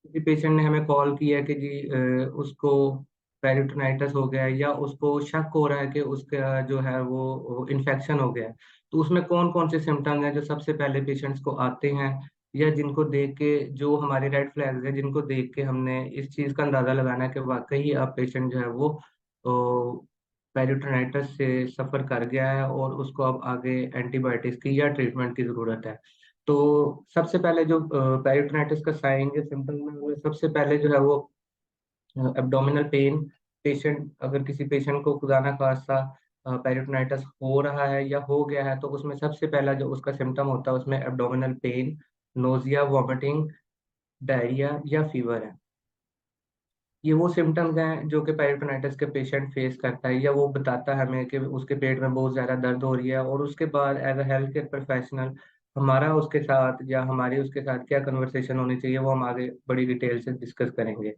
किसी पेशेंट ने हमें कॉल किया कि जी उसको पेरिटोनाइटिस हो गया है या उसको शक हो रहा है कि उसका जो है वो इन्फेक्शन हो गया है। तो उसमें कौन कौन से सिम्टम्स हैं जो सबसे पहले पेशेंट्स को आते हैं, या जिनको देख के जो हमारे रेड फ्लैग्स हैं जिनको देख के हमने इस चीज़ का अंदाज़ा लगाना है कि वाकई अब पेशेंट जो है वो पेरिटोनाइटिस से सफ़र कर गया है और उसको अब आगे एंटीबायोटिक्स की या ट्रीटमेंट की ज़रूरत है। तो सबसे पहले जो पेरिटोनाइटिस का साइन या सिम्टम है वो सबसे पहले जो है वो एब्डोमिनल पेन। पेशेंट अगर किसी पेशेंट को खुदा ना खास्ता पेरिटोनाइटिस हो रहा है या हो गया है तो उसमें सबसे पहला जो उसका सिम्टम होता है उसमें abdominal pain, nausea, vomiting, diarrhoea या फीवर है। ये वो सिम्टम्स हैं जो कि पेरिटोनाइटिस के पेशेंट फेस करता है, या वो बताता है हमें कि उसके पेट में बहुत ज़्यादा दर्द हो रही है, और उसके बाद as a health care professional हमारा उसके साथ या हमारी उसके साथ क्या कन्वर्सेशन होनी चाहिए वो हम आगे बड़ी डिटेल से डिस्कस करेंगे।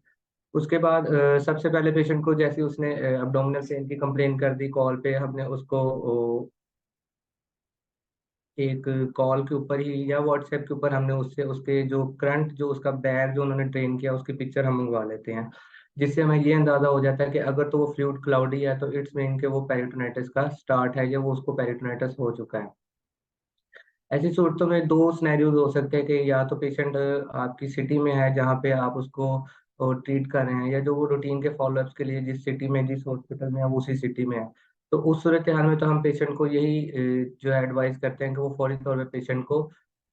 उसके बाद सबसे पहले पेशेंट को जैसे ही उसने एब्डोमिनल पेन की कंप्लेन कर दी कॉल पे, हमने उसको एक कॉल के ऊपर ही या व्हाट्सएप के ऊपर हमने उससे उसके जो करंट जो उसका बैग जो उन्होंने ड्रेन किया उसकी पिक्चर हम मंगवा लेते हैं, जिससे हमें ये अंदाजा हो जाता है कि अगर तो वो फ्लूइड क्लाउडी है तो इट्स मीन कि वो पेरिटोनाइटिस का स्टार्ट है या वो उसको पेरिटोनाइटिस हो चुका है। ऐसी सूरतों में दो सिनेरियोज हो सकते हैं कि या तो पेशेंट आपकी सिटी में है जहाँ पे आप उसको ट्रीट कर रहे हैं, या जो वो रूटीन के फॉलोअप्स के लिए जिस सिटी में जिस हॉस्पिटल में है वो उसी सिटी में है। तो उस सूरत हाल में तो हम पेशेंट को यही जो है एडवाइस करते हैं कि वो फौरी तौर पे पेशेंट को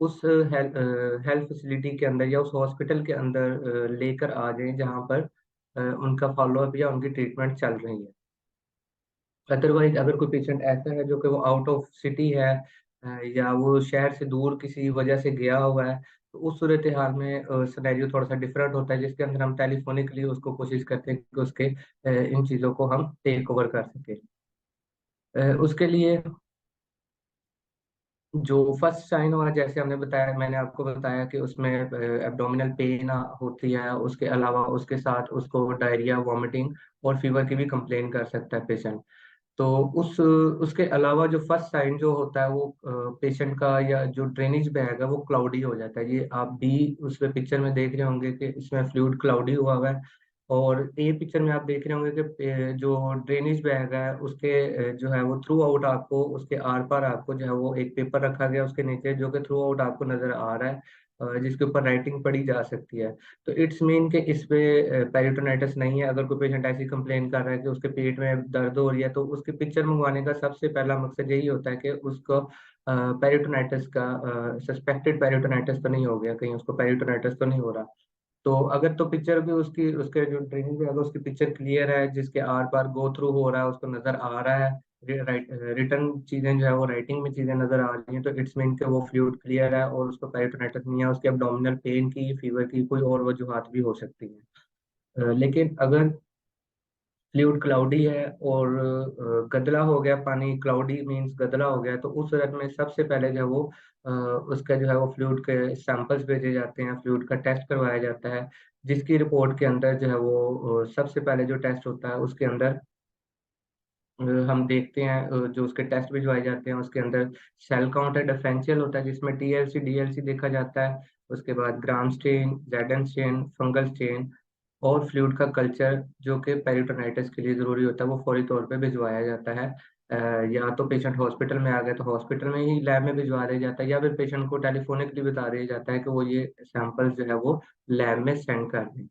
उस हेल्थ फैसिलिटी के अंदर या उस हॉस्पिटल के अंदर लेकर आ जाएं जहाँ पर उनका फॉलोअप या उनकी ट्रीटमेंट चल रही है। अदरवाइज अगर कोई पेशेंट ऐसा है जो कि वो आउट ऑफ सिटी है या वो शहर से दूर किसी वजह से गया हुआ है, तो उस सूरत हाल में सिनेरियो थोड़ा सा डिफरेंट होता है, जिसके अंदर हम टेलीफोनिकली उसको कोशिश करते हैं कि उसके इन चीज़ों को हम टेक ओवर कर सकें। उसके लिए जो फर्स्ट साइन हुआ जैसे हमने बताया, मैंने आपको बताया कि उसमें एब्डोमिनल पेन होती है, उसके अलावा उसके साथ उसको डायरिया, वॉमिटिंग और फीवर की भी कंप्लेन कर सकता है पेशेंट। तो उस उसके अलावा जो फर्स्ट साइन जो होता है वो पेशेंट का या जो ड्रेनेज बैग है वो क्लाउडी हो जाता है। ये आप भी उसमें पिक्चर में देख रहे होंगे कि इसमें फ्लूइड क्लाउडी हुआ हुआ है। और ये पिक्चर में आप देख रहे होंगे कि जो ड्रेनेज बैग है उसके जो है वो थ्रू आउट आपको उसके आर पार आपको जो है वो एक पेपर रखा गया उसके नीचे जो कि थ्रू आउट आपको नजर आ रहा है, जिसके ऊपर राइटिंग पढ़ी जा सकती है। तो इट्स मीन कि इस पे पेरिटोनाइटिस नहीं है। अगर कोई पेशेंट ऐसी कंप्लेन कर रहा है कि उसके पेट में दर्द हो रही है तो उसकी पिक्चर मंगवाने का सबसे पहला मकसद यही होता है कि उसको पेरिटोनाइटिस का सस्पेक्टेड पेरिटोनाइटिस तो नहीं हो गया, कहीं उसको पेरिटोनाइटिस तो नहीं हो रहा। तो अगर तो पिक्चर भी उसकी उसके जो ड्रेनेज है अगर उसकी पिक्चर क्लियर है जिसके आर पार गो थ्रू हो रहा है उसको नजर आ रहा है, राइट रिटर्न चीजें जो है वो राइटिंग में चीजें नजर आ रही हैं, तो इट्स मीन कि वो फ्लूइड क्लियर है और उसको पेरिटोनाइटिस नहीं है। उसके एब्डोमिनल पेन की, फीवर की कोई और वजूहत भी हो सकती है। लेकिन अगर फ्लूइड क्लाउडी है और गदला हो गया, पानी क्लाउडी मींस गदला हो गया, तो उस सूरत में सबसे पहले जो है वो उसका जो है वो फ्लूइड के सैंपल्स भेजे जाते हैं, फ्लूइड का टेस्ट करवाया जाता है, जिसकी रिपोर्ट के अंदर जो है वो सबसे पहले जो टेस्ट होता है उसके अंदर हम देखते हैं जो उसके टेस्ट भिजवाए जाते हैं उसके अंदर सेल काउंट है, डिफरेंशियल होता है जिसमें टीएलसी डीएलसी देखा जाता है। उसके बाद ग्राम स्टेन, जेडन स्टेन, फंगल स्टेन और फ्लूइड का कल्चर जो कि पेरिटोनाइटिस के लिए जरूरी होता है वो फौरी तौर पे भिजवाया जाता है। या तो पेशेंट हॉस्पिटल में आ गए तो हॉस्पिटल में ही लैब में भिजवा दिया जाता है, या फिर पेशेंट को टेलीफोनिकली बता दिया जाता है कि वो ये सैंपल्स जो है वो लैब में सेंड कर दें।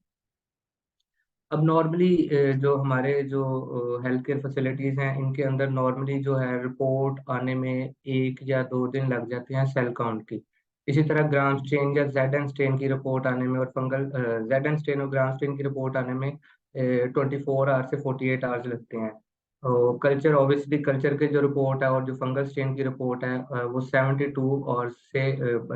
अब नॉर्मली जो हमारे जो हेल्थ केयर फैसिलिटीज हैं इनके अंदर नॉर्मली जो है रिपोर्ट आने में 1 या 2 दिन लग जाते हैं सेल काउंट की। इसी तरह ग्राम स्टेन या जेडन स्टेन की रिपोर्ट आने में और फंगल जेडन स्टेन और ग्राम स्टेन की रिपोर्ट आने में 24 आवर्स से 48 आवर्स लगते हैं। कल्चर ऑब्वियसली कल्चर के जो रिपोर्ट है और जो फंगल स्टेन की रिपोर्ट है वो 72 आवर्स से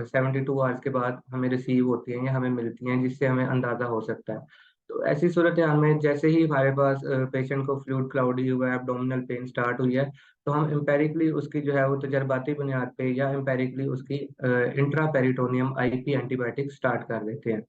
72 आवर्स के बाद हमें रिसीव होती हैं या हमें मिलती हैं, जिससे हमें अंदाजा हो सकता है। तो ऐसी सूरत हाल में जैसे ही हमारे पास पेशेंट को फ्लूइड क्लाउडी हुआ है, एब्डोमिनल पेन स्टार्ट हुई है, तो हम एम्पेरिकली उसकी जो है वो तजर्बाती बुनियाद पे या एम्पेरिकली उसकी intra peritoneum IP antibiotic start कर देते हैं,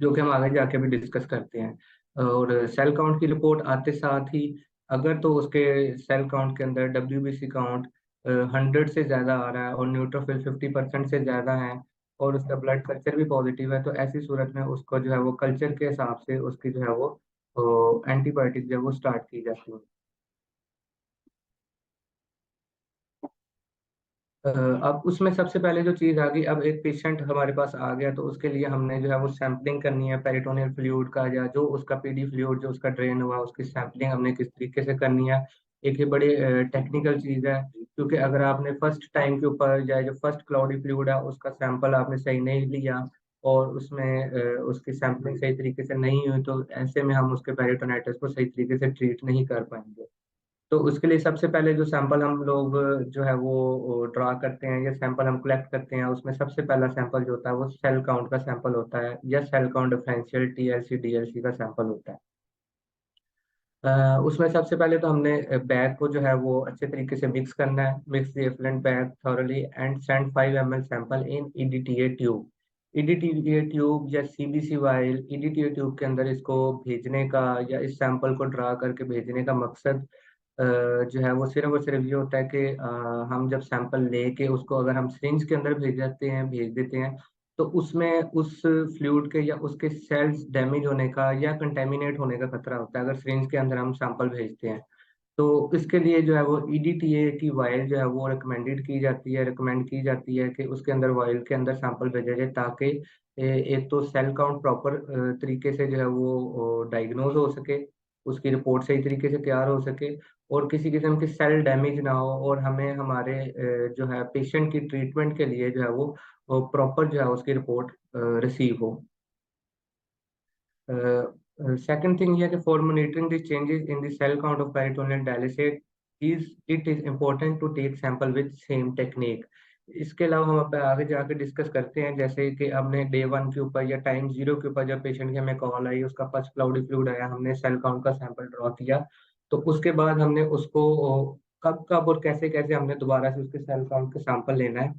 जो कि हम आगे जाके भी डिस्कस करते हैं। और सेल काउंट की रिपोर्ट आते साथ ही अगर तो उसके सेल काउंट के अंदर डब्ल्यूबीसी काउंट 100 से ज़्यादा आ रहा है और न्यूट्रोफिल 50% से ज़्यादा है, और उसका ब्लड कल्चर भी पॉजिटिव है, तो ऐसी सूरत में उसको जो है वो कल्चर के हिसाब से उसकी जो है वो एंटीबायोटिक जो है वो स्टार्ट की जाती है। अब उसमें सबसे पहले जो चीज़ आ गई, अब एक पेशेंट हमारे पास आ गया तो उसके लिए हमने जो है वो सैंपलिंग करनी है पेरिटोनियल फ्लूइड का, या जो उसका पीडी फ्लूइड जो उसका ड्रेन हुआ उसकी सैंपलिंग हमने किस तरीके से करनी है। एक ये बड़ी टेक्निकल चीज़ है, क्योंकि अगर आपने फर्स्ट टाइम के ऊपर या जो फर्स्ट क्लाउडी फ्लूइड है उसका सैंपल आपने सही नहीं लिया और उसमें उसकी सैंपलिंग सही तरीके से नहीं हुई, तो ऐसे में हम उसके पेरिटोनाइटिस को सही तरीके से ट्रीट नहीं कर पाएंगे। तो उसके लिए सबसे पहले जो सैंपल हम लोग जो है वो ड्रा करते हैं या सैंपल हम कलेक्ट करते हैं, उसमें सबसे पहला सैंपल जो होता है वो सेल काउंट का सैंपल होता है, या cell count differential TLC DLC का सैंपल होता है। उसमें सबसे पहले तो हमने बैग को जो है वो अच्छे तरीके से मिक्स करना है, mix the effluent bag thoroughly and send 5 ml sample in EDTA tube. EDTA tube या सीबीसी वाइल, ईडीटीए ट्यूब के अंदर इसको भेजने का या इस सैंपल को ड्रा करके भेजने का मकसद जो है वो सिर्फ और सिर्फ ये होता है कि हम जब सैंपल लेके उसको अगर हम सिरिंज के अंदर भेज देते हैं, तो उसमें उस फ्लूइड के या उसके सेल्स डैमेज होने का या कंटेमिनेट होने का खतरा होता है अगर सिरिंज के अंदर हम सैंपल भेजते हैं। तो इसके लिए जो है वो ईडीटीए की वायल जो है वो रिकमेंड की जाती है कि उसके अंदर वायल के अंदर सैंपल भेजा जाए, ताकि एक तो सेल काउंट प्रॉपर तरीके से जो है वो डायग्नोज हो सके, उसकी रिपोर्ट सही तरीके से तैयार हो सके, और किसी किस्म की सेल डैमेज ना हो, और हमें हमारे जो है पेशेंट की ट्रीटमेंट के लिए जो है वो प्रॉपर जो है उसकी रिपोर्ट रिसीव हो। Second thing here for monitoring the changes in the cell count of peritoneal dialysate is it is important to take sample with same technique। इसके अलावा हम अब आगे जाके डिस्कस करते हैं, जैसे कि हमने डे 1 के ऊपर या टाइम 0 के ऊपर जब पेशेंट की हमें कॉल आई, उसका फर्स्ट क्लाउडी फ्लूइड आया, हमने सेल काउंट का सैंपल ड्रॉ किया, तो उसके बाद हमने उसको कब कब और कैसे कैसे हमने दोबारा से उसके सेल काउंट के सैंपल लेना है,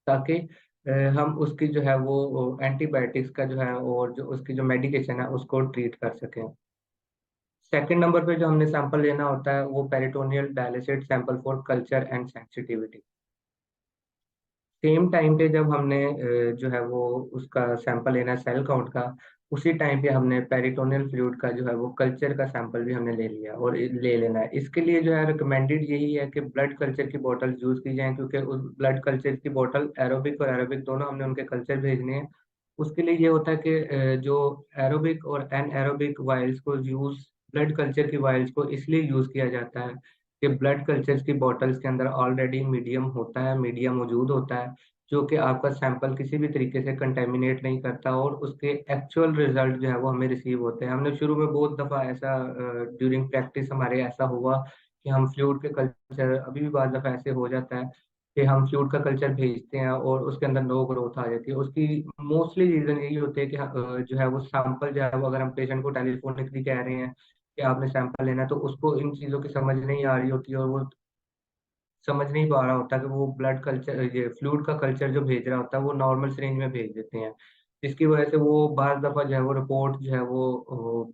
ताकि हम उसकी जो है वो एंटीबायोटिक्स का जो है और जो उसकी जो मेडिकेशन है उसको ट्रीट कर सकें। सेकंड नंबर पे जो हमने सैंपल लेना होता है वो peritoneal dialysis sample for culture and sensitivity. Same time पे जब हमने जो है वो उसका सैंपल लेना है सेल काउंट का, उसी टाइम पे हमने पेरिटोनियल फ्लूइड का जो है वो कल्चर का सैंपल भी हमने ले लिया और ले लेना है। इसके लिए जो है रिकमेंडेड यही है कि ब्लड कल्चर की बोतल यूज की जाए, क्योंकि उस ब्लड कल्चर की बोतल एरोबिक और एरोबिक दोनों हमने उनके कल्चर भेजने हैं। उसके लिए ये होता है कि जो एरोबिक और एन एरोबिक वायल्स को यूज ब्लड कल्चर की वायल्स को इसलिए यूज किया जाता है कि ब्लड कल्चर की बोतल्स के अंदर ऑलरेडी मीडियम होता है, मीडियम मौजूद होता है, जो कि आपका सैंपल किसी भी तरीके से कंटेमिनेट नहीं करता, और उसके एक्चुअल रिजल्ट जो है वो हमें रिसीव होते हैं। हमने शुरू में बहुत दफ़ा ऐसा ड्यूरिंग प्रैक्टिस हमारे ऐसा हुआ कि हम फ्लूइड के कल्चर, अभी भी बाद दफ़ा ऐसे हो जाता है कि हम फ्लूइड का कल्चर भेजते हैं और उसके अंदर नो ग्रोथ आ जाती है। उसकी मोस्टली रीज़न यही होती है कि जो है वो सैंपल जो है वो अगर हम पेशेंट को टेलीफोनिकली कह रहे हैं कि आपने सैंपल लेना है, तो उसको इन चीज़ों की समझ नहीं आ रही होती है, और वो समझ नहीं पा रहा होता कि वो ब्लड कल्चर ये फ्लूइड का कल्चर जो भेज रहा होता है वो नॉर्मल सिरिंज में भेज देते हैं, जिसकी वजह से वो बार दफा जो है वो रिपोर्ट जो है वो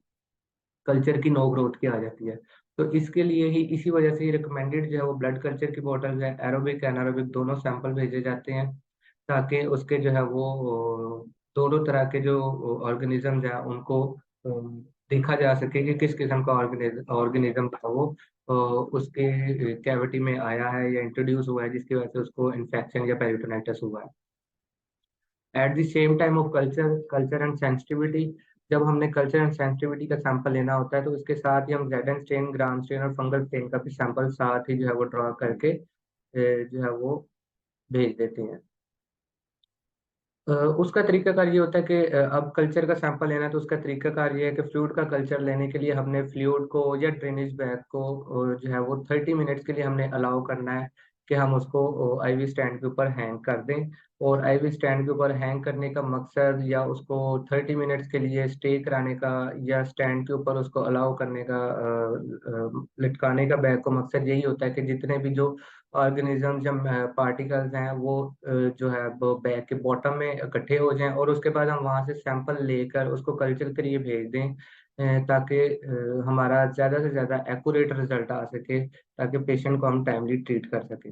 कल्चर की नो ग्रोथ की आ जाती है। तो इसके लिए ही इसी वजह से ही रिकमेंडेड जो है वो ब्लड कल्चर की बोतल है एरोबिक एनारोबिक दोनों सैंपल भेजे जाते हैं, ताकि उसके जो है वो दोनों तरह के जो ऑर्गेनिजम्स हैं उनको देखा जा सके कि किस किस्म का ऑर्गेनिज्म था वो उसके कैविटी में आया है या इंट्रोड्यूस हुआ है, जिसकी वजह से उसको इन्फेक्शन या पेरिटोनाइटिस हुआ है। At the same time of culture and sensitivity, जब हमने कल्चर एंड सेंसिटिविटी का सैंपल लेना होता है तो उसके साथ ही हम जेडन स्टेन, ग्राम स्टेन और फंगल स्टेन का भी सैंपल साथ ही जो है वो ड्रॉ करके जो है वो भेज देते हैं। उसका तरीकाकार ये होता है कि अब कल्चर का सैंपल लेना है तो उसका तरीकाकार ये है कि फ्लूइड का कल्चर लेने के लिए हमने फ्लूइड को या ड्रेनेज बैग को जो है वो 30 मिनट्स के लिए हमने अलाउ करना है कि हम उसको आईवी स्टैंड के ऊपर हैंग कर दें। और आईवी स्टैंड के ऊपर हैंग करने का मकसद या उसको 30 मिनट्स के लिए स्टे कराने का या स्टैंड के ऊपर उसको अलाउ करने का लटकाने का बैग को मकसद यही होता है कि जितने भी जो ऑर्गेनिजम्स या पार्टिकल्स हैं वो जो है वो बैग के बॉटम में इकट्ठे हो जाएं, और उसके बाद हम वहां से सैंपल लेकर उसको कल्चर के लिए भेज दें, ताकि हमारा ज़्यादा से ज़्यादा एक्यूरेट रिजल्ट आ सके, ताकि पेशेंट को हम टाइमली ट्रीट कर सकें।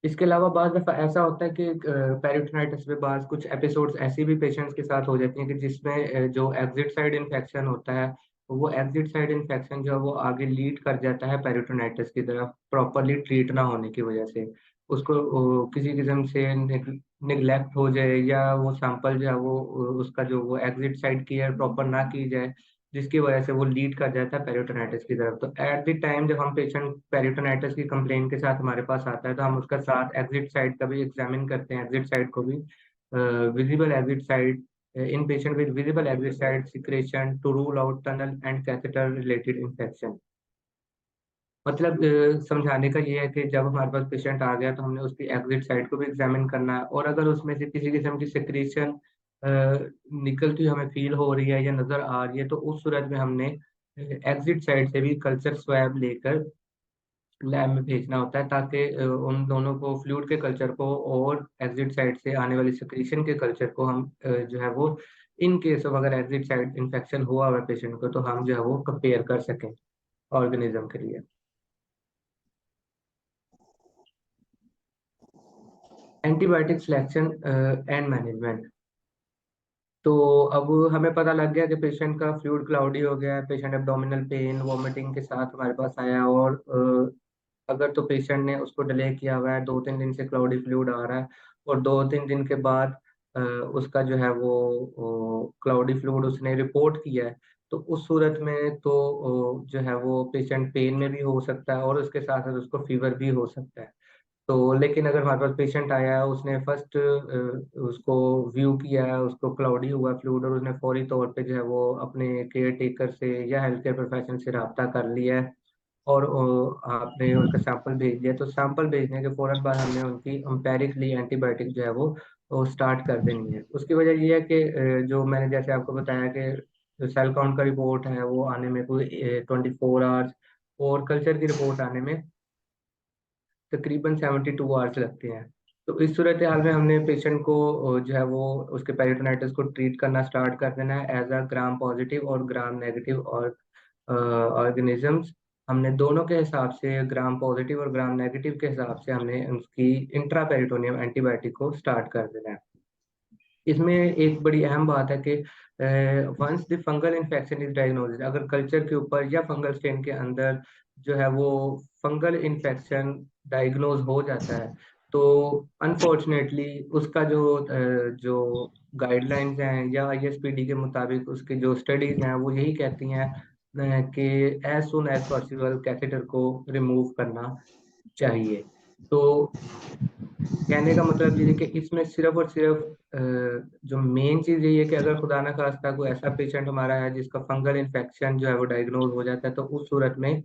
इसके अलावा बाद दफा ऐसा होता है कि पेरिटोनाइटिस में बाद कुछ एपिसोड्स ऐसी भी पेशेंट्स के साथ हो जाती हैं कि जिसमें जो एग्जिट साइड इन्फेक्शन होता है, वो एग्जिट साइड इन्फेक्शन जो है वो आगे लीड कर जाता है पेरिटोनाइटिस की तरफ, प्रॉपरली ट्रीट ना होने की वजह से। उसको किसी किस्म से निगलेक्ट हो जाए, या वो सैंपल जो है वो उसका जो वो एग्जिट साइड केयर प्रॉपर ना की जाए, जिसकी वजह से वो लीड कर जाता है पेरिटोनाइटिस की तरफ। तो एट द टाइम जब हम पेशेंट पेरिटोनाइटिस की कंप्लेन के साथ हमारे पास आता है, तो हम उसका साथ एग्जिट साइड का भी एग्जामिन करते हैं, एग्जिट साइड को भी, visible exit site in patient with visible exit site secretion to rule out tunnel and catheter related infection. मतलब समझाने का ये है कि जब हमारे पास पेशेंट आ गया तो हमने उसकी एग्जिट साइड को भी एग्जामिन करना है, और अगर उसमें से किसी किस्म की सिक्रीशन निकलती हुई हमें फील हो रही है या नजर आ रही है, तो उस सूरत में हमने एग्जिट साइड से भी कल्चर स्वैब लेकर लैब में भेजना होता है, ताकि उन दोनों को, फ्लूइड के कल्चर को और एग्जिट साइड से आने वाली सिक्रीशन के कल्चर को, हम जो है वो इन केस ऑफ अगर एग्जिट साइड इन्फेक्शन हुआ हुआ पेशेंट को, तो हम जो है वो कंपेयर कर सकें ऑर्गेनिज्म के लिए। Antibiotic selection and management. तो अब हमें पता लग गया कि पेशेंट का फ्लूइड क्लाउडी हो गया है, पेशेंट एब्डोमिनल पेन वॉमिटिंग के साथ हमारे पास आया, और अगर तो पेशेंट ने उसको डिले किया हुआ है, 2-3 दिन से क्लाउडी फ्लूइड आ रहा है, और 2-3 दिन के बाद उसका जो है वो क्लाउडी फ्लूइड उसने रिपोर्ट किया है, तो उस सूरत में तो जो है वो पेशेंट पेन में भी हो सकता है, और उसके साथ साथ उसको फीवर भी हो सकता है। तो लेकिन अगर हमारे पास पेशेंट आया है, उसने फर्स्ट उसको व्यू किया है, उसको क्लाउडी हुआ फ्लूइड, और उसने फौरी तौर पे जो है वो अपने केयर टेकर से या हेल्थ केयर प्रोफेशनल से रब्ता कर लिया है, और आपने उनका सैंपल भेज दिया, तो सैंपल भेजने के फौरन बाद हमने उनकी एम्पेरिकली एंटीबायोटिक जो है वो स्टार्ट कर देनी है। उसकी वजह ये है कि जो मैंने जैसे आपको बताया कि जो सेल काउंट का रिपोर्ट है वो आने में कोई 24 आवर्स, और कल्चर की रिपोर्ट आने में तकरीबन 72 आवर्स लगते हैं। तो इस सूरत हाल में हमने पेशेंट को जो है वो उसके पेरिटोनाइटिस को ट्रीट करना स्टार्ट कर देना है एज अ ग्राम पॉजिटिव और ग्राम नेगेटिव और ऑर्गेनिजम्स। हमने दोनों के हिसाब से, ग्राम पॉजिटिव और ग्राम नेगेटिव के हिसाब से, हमने उसकी इंट्रा पेरिटोनियम एंटीबायोटिक को स्टार्ट कर देना है। इसमें एक बड़ी अहम बात है कि once the fungal infection is diagnosed, अगर कल्चर के ऊपर या फंगल स्टेन के अंदर जो है वो फंगल इन्फेक्शन डायग्नोज हो जाता है, तो अनफॉर्चुनेटली उसका जो गाइडलाइंस हैं या आईएसपीडी के मुताबिक उसकी जो स्टडीज हैं वो यही कहती हैं कि as soon as possible catheter को रिमूव करना चाहिए। तो कहने का मतलब ये है कि इसमें सिर्फ और सिर्फ जो मेन चीज यही है कि अगर खुदा ना खास्ता कोई ऐसा पेशेंट हमारा है जिसका फंगल इन्फेक्शन जो है वो डायग्नोज हो जाता है, तो उस सूरत में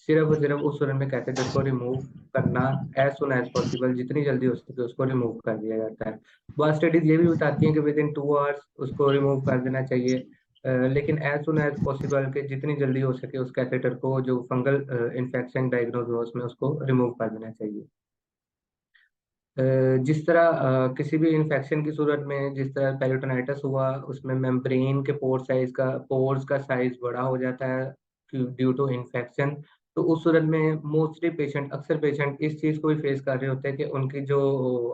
सिर्फ और सिर्फ उस सूरत में कैथेटर को रिमूव करना एज सुन एज पॉसिबल, जितनी जल्दी हो सके उसको रिमूव कर दिया जाता है। बहुत स्टडीज ये भी बताती हैं कि विद इन 2 आवर्स उसको रिमूव कर देना चाहिए, लेकिन एज सुन एज पॉसिबल के जितनी जल्दी हो सके उस कैथेटर को, जो फंगल इन्फेक्शन डायग्नोज हो उसमें, उसको रिमूव कर देना चाहिए। जिस तरह किसी भी इन्फेक्शन की सूरत में, जिस तरह पेरिटोनाइटिस हुआ, उसमें मेम्ब्रेन के पोर्स का साइज बड़ा हो जाता है ड्यू टू इन्फेक्शन। तो उस सूरत में मोस्टली पेशेंट, अक्सर पेशेंट इस चीज़ को भी फेस कर रहे होते हैं कि उनकी जो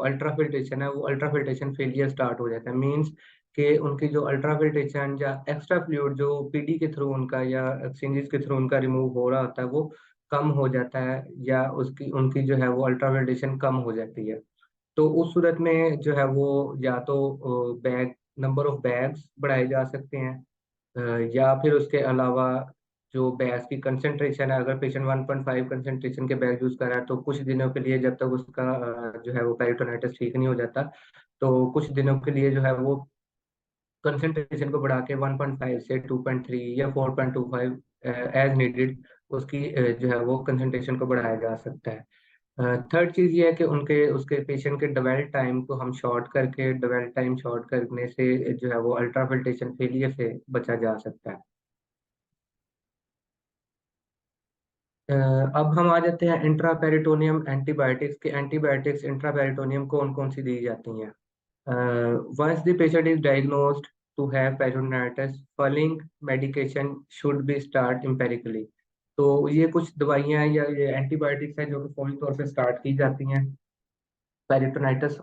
अल्ट्राफिल्ट्रेशन है वो अल्ट्राफिल्ट्रेशन फेलियर स्टार्ट हो जाता है। मीन्स कि उनकी जो अल्ट्राफिल्ट्रेशन या एक्स्ट्रा फ्लूइड जो पीडी के थ्रू उनका या एक्सचेंजेस के थ्रू उनका रिमूव हो रहा होता है, वो कम हो जाता है, या उसकी उनकी जो है वो अल्ट्राफिल्ट्रेशन कम हो जाती है। तो उस सूरत में जो है वो या तो बैग नंबर ऑफ बैग्स बढ़ाए जा सकते हैं, या फिर उसके अलावा जो बैग्स की कंसंट्रेशन है, अगर पेशेंट 1.5 कंसंट्रेशन के बैग यूज कर रहा है, तो कुछ दिनों के लिए, जब तक उसका जो है वो पेरिटोनाइटिस ठीक नहीं हो जाता, तो कुछ दिनों के लिए जो है वो कंसंट्रेशन को बढ़ा के 1.5 से 2.3 या 4.25 एज नीडेड उसकी जो है वो कंसंट्रेशन को बढ़ाया जा सकता है। थर्ड चीज ये है कि उनके उसके पेशेंट के डेवेल टाइम को हम शॉर्ट करके, डेवेल टाइम शॉर्ट करने से जो है वो अल्ट्राफिल्ट्रेशन फेलियर से बचा जा सकता है। अब हम आ जाते हैं इंट्रा पेरिटोनियम एंटीबायोटिक्स के। एंटीबायोटिक्स इंट्रा पेरिटोनियम कौन कौन सी दी जाती हैं? Once the patient is diagnosed to have peritonitis, following medication should be start empirically। तो ये कुछ दवाइयाँ या ये एंटीबायोटिक्स हैं जो कि फौरी तौर पे स्टार्ट की जाती हैं। पेरिटोनाइटिस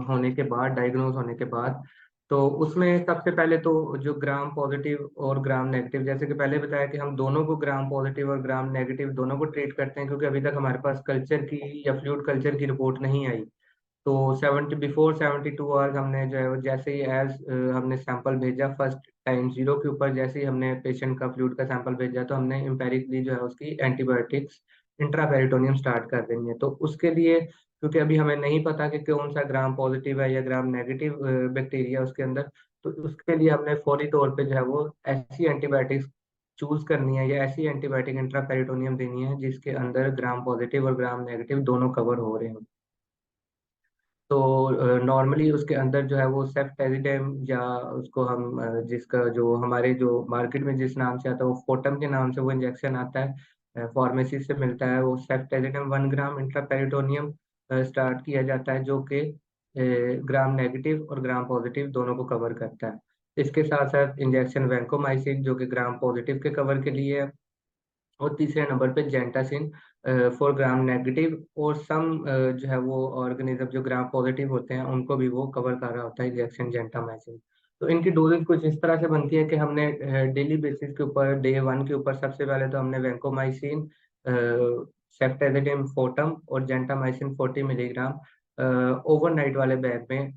होने के बाद, डायग्नोज होने के बाद, तो उसमें सबसे पहले तो जो ग्राम पॉजिटिव और ग्राम नेगेटिव, जैसे कि पहले बताया कि हम दोनों को ग्राम पॉजिटिव और ग्राम नेगेटिव दोनों को ट्रीट करते हैं, क्योंकि अभी तक हमारे पास कल्चर की या फ्लूइड कल्चर की रिपोर्ट नहीं आई। तो 72 आवर्स हमने जो है वो जैसे ही हमने सैंपल भेजा फर्स्ट टाइम जीरो के ऊपर, जैसे ही हमने पेशेंट का फ्लूइड का सैंपल भेजा, तो हमने एम्पेरिकली जो है उसकी एंटीबायोटिक्स इंट्रापेरिटोनियम स्टार्ट कर देनी है। तो उसके लिए, क्योंकि अभी हमें नहीं पता कि कौन सा ग्राम पॉजिटिव है या ग्राम नेगेटिव बैक्टीरिया उसके अंदर, तो उसके लिए हमने फौरी तौर पे जो है वो ऐसी एंटीबायोटिक्स चूज करनी है या ऐसी एंटीबायोटिक इंट्रापेरिटोनियम देनी है जिसके अंदर ग्राम पॉजिटिव और ग्राम नेगेटिव दोनों कवर हो रहे हैं। तो नॉर्मली उसके अंदर जो है वो सेफ्टेजिडेम, या उसको हम जिसका जो हमारे जो मार्केट में जिस नाम से आता है वो फोटम के नाम से वो इंजेक्शन आता है, फार्मेसी से मिलता है, वो सेफ्टेजिडेम 1 ग्राम इंट्रापेरिटोनियम स्टार्ट किया जाता है, जो कि ग्राम नेगेटिव और ग्राम पॉजिटिव दोनों को कवर करता है। इसके साथ साथ इंजेक्शन वैंकोमाइसिन जो कि ग्राम पॉजिटिव के कवर के लिए है, और तीसरे नंबर पे जेंटासिन फॉर ग्राम नेगेटिव, और सम जो है वो ऑर्गेनिज्म जो ग्राम पॉजिटिव होते हैं उनको भी वो कवर कर रहा होता है इंजेक्शन जेंटामाइसिन। तो इनकी डोजेज कुछ इस तरह से बनती है कि हमने डेली बेसिस के ऊपर डे 1 के ऊपर सबसे पहले तो हमने वैंकोमाइसिन, सेफ्टेजिडिम फोर्टम और जेंटामाइसिन 40 मिलीग्राम ओवरनाइट वाले बैग में